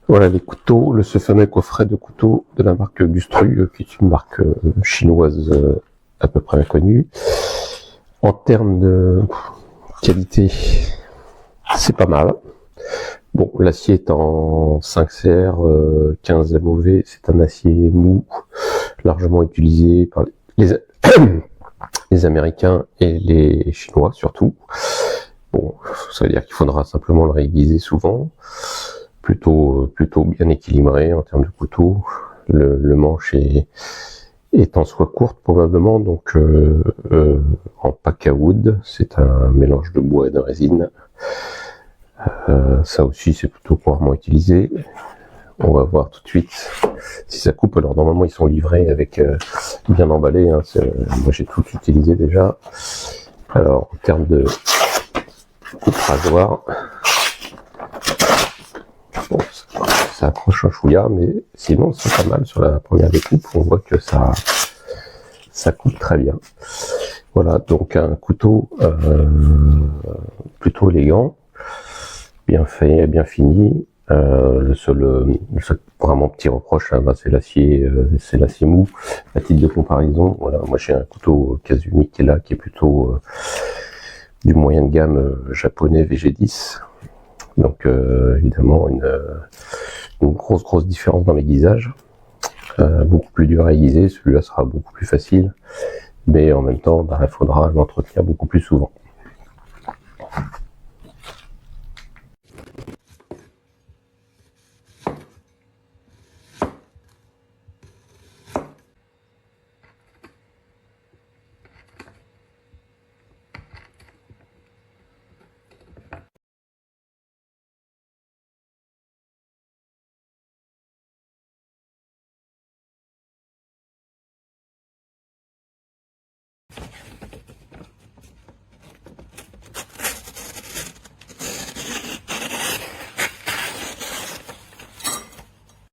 Voilà les couteaux, ce fameux coffret de couteaux de la marque Gustru, qui est une marque chinoise à peu près inconnue. En termes de qualité, c'est pas mal. Bon, l'acier est en 5CR 15 MOV, c'est un acier mou, largement utilisé par les Américains et les Chinois surtout. Bon, ça veut dire qu'il faudra simplement le réaiguiser souvent. Plutôt bien équilibré en termes de couteau. Le manche est en soie courte probablement, donc en pack à wood. C'est un mélange de bois et de résine. Ça aussi c'est plutôt couramment utilisé. On va voir tout de suite si ça coupe. Alors normalement ils sont livrés avec bien emballés. Hein. Moi j'ai tout utilisé déjà. Alors en termes de coupe rasoir, bon, ça accroche un chouïa, mais sinon c'est pas mal. Sur la première découpe, on voit que ça coupe très bien. Voilà, donc un couteau plutôt élégant, bien fait, bien fini. Le seul vraiment petit reproche, hein, c'est l'acier mou. À titre de comparaison, voilà, moi j'ai un couteau Kasumi qui est là, qui est plutôt du moyen de gamme japonais VG10. Donc évidemment une grosse différence dans l'aiguisage, beaucoup plus dur à aiguiser. Celui-là sera beaucoup plus facile, mais en même temps il faudra l'entretenir beaucoup plus souvent.